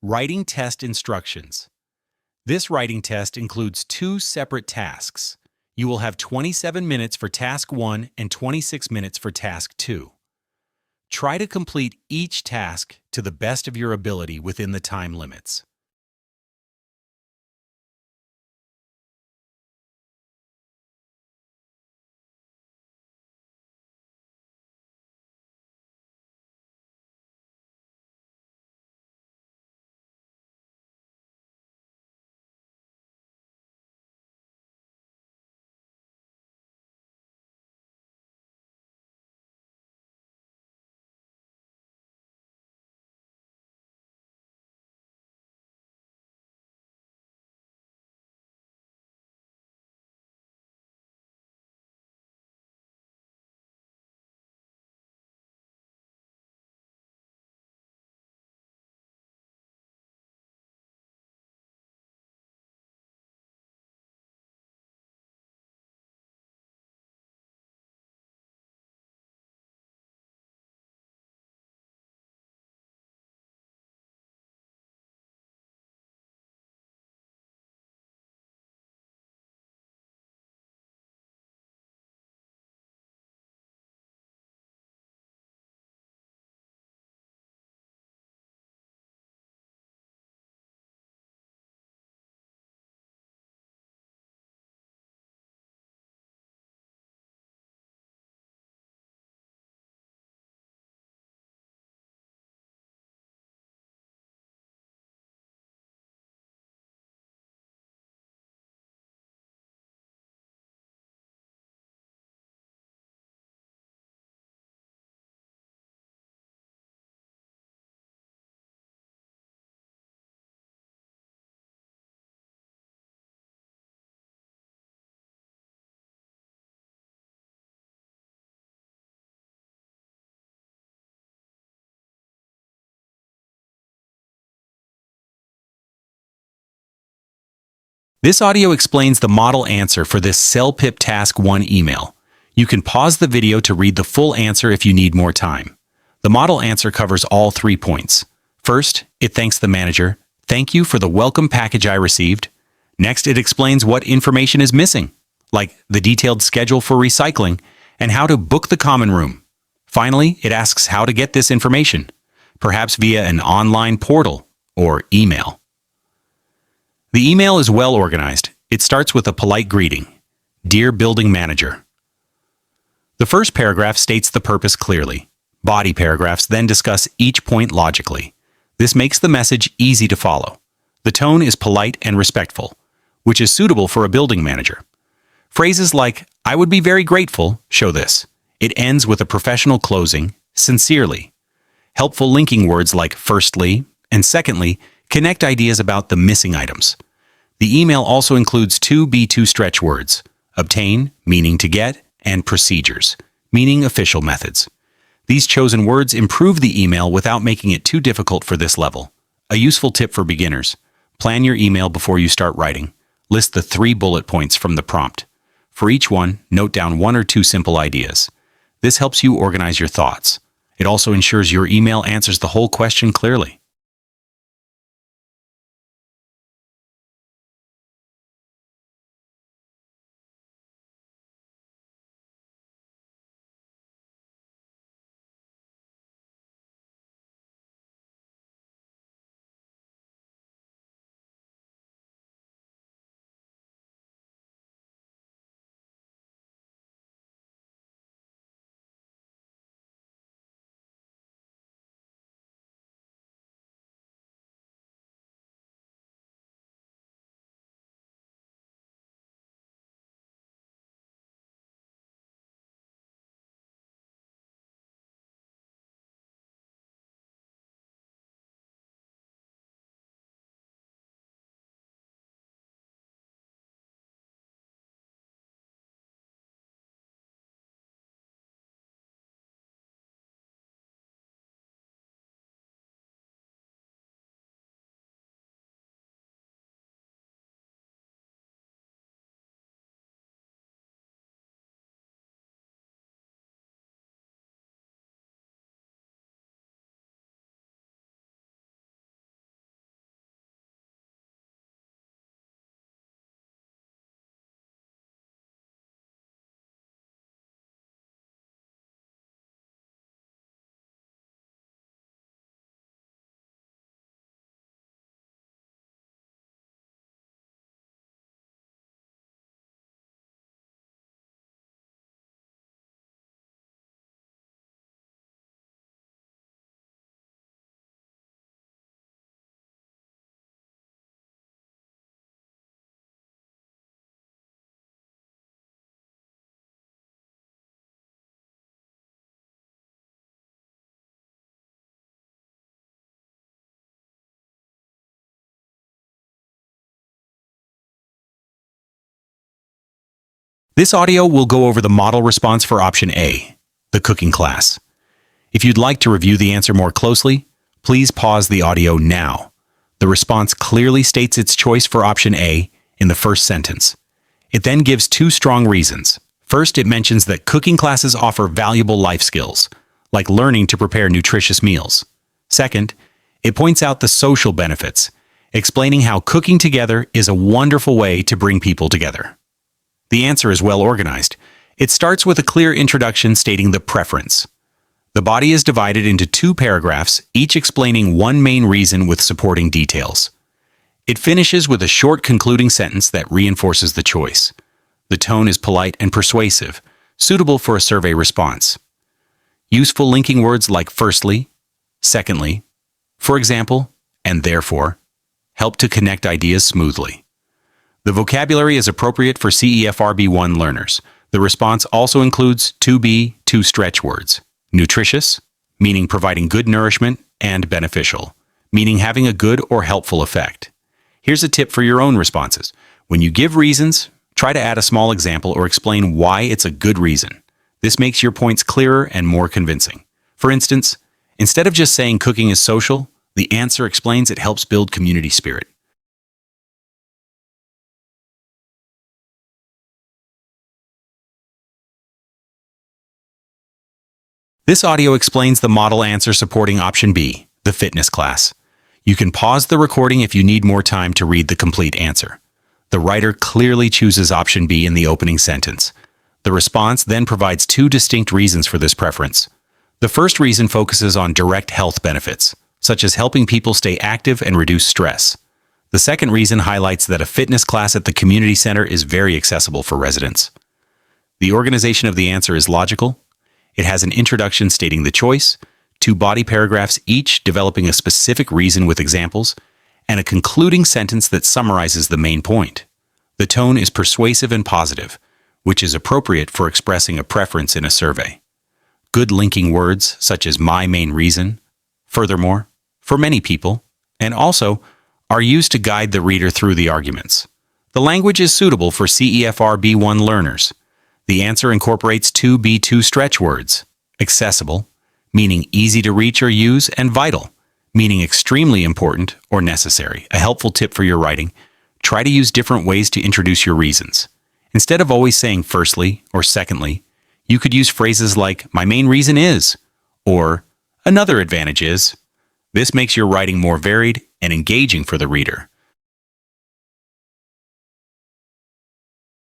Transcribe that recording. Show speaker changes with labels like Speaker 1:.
Speaker 1: Writing test instructions. This writing test includes two separate tasks. You will have 27 minutes for task 1 and 26 minutes for task 2. Try to complete each task to the best of your ability within the time limits. This audio explains the model answer for this CELPIP Task 1 email. You can pause the video to read the full answer if you need more time. The model answer covers all 3 points. First, it thanks the manager. Thank you for the welcome package I received. Next, it explains what information is missing, like the detailed schedule for recycling and how to book the common room. Finally, it asks how to get this information, perhaps via an online portal or email. The email is well organized. It starts with a polite greeting. Dear Building Manager. The first paragraph states the purpose clearly. Body paragraphs then discuss each point logically. This makes the message easy to follow. The tone is polite and respectful, which is suitable for a building manager. Phrases like, I would be very grateful, show this. It ends with a professional closing, sincerely. Helpful linking words like firstly and secondly connect ideas about the missing items. The email also includes 2 B2 stretch words, obtain, meaning to get, and procedures, meaning official methods. These chosen words improve the email without making it too difficult for this level. A useful tip for beginners. Plan your email before you start writing. List the 3 bullet points from the prompt. For each one, note down 1 or 2 simple ideas. This helps you organize your thoughts. It also ensures your email answers the whole question clearly. This audio will go over the model response for option A, the cooking class. If you'd like to review the answer more closely, please pause the audio now. The response clearly states its choice for option A in the first sentence. It then gives two strong reasons. First, it mentions that cooking classes offer valuable life skills, like learning to prepare nutritious meals. Second, it points out the social benefits, explaining how cooking together is a wonderful way to bring people together. The answer is well organized. It starts with a clear introduction stating the preference. The body is divided into two paragraphs, each explaining one main reason with supporting details. It finishes with a short concluding sentence that reinforces the choice. The tone is polite and persuasive, suitable for a survey response. Useful linking words like firstly, secondly, for example, and therefore, help to connect ideas smoothly. The vocabulary is appropriate for CEFR-B1 learners. The response also includes 2B, two stretch words. Nutritious, meaning providing good nourishment, and beneficial, meaning having a good or helpful effect. Here's a tip for your own responses. When you give reasons, try to add a small example or explain why it's a good reason. This makes your points clearer and more convincing. For instance, instead of just saying cooking is social, the answer explains it helps build community spirit. This audio explains the model answer supporting option B, the fitness class. You can pause the recording if you need more time to read the complete answer. The writer clearly chooses option B in the opening sentence. The response then provides two distinct reasons for this preference. The first reason focuses on direct health benefits, such as helping people stay active and reduce stress. The second reason highlights that a fitness class at the community center is very accessible for residents. The organization of the answer is logical. It has an introduction stating the choice, two body paragraphs each developing a specific reason with examples, and a concluding sentence that summarizes the main point. The tone is persuasive and positive, which is appropriate for expressing a preference in a survey. Good linking words such as my main reason, furthermore, for many people, and also are used to guide the reader through the arguments. The language is suitable for CEFR-B1 learners. The answer incorporates two B2 stretch words: accessible, meaning easy to reach or use, and vital, meaning extremely important or necessary. A helpful tip for your writing: try to use different ways to introduce your reasons. Instead of always saying firstly or secondly, you could use phrases like my main reason is, or another advantage is. This makes your writing more varied and engaging for the reader.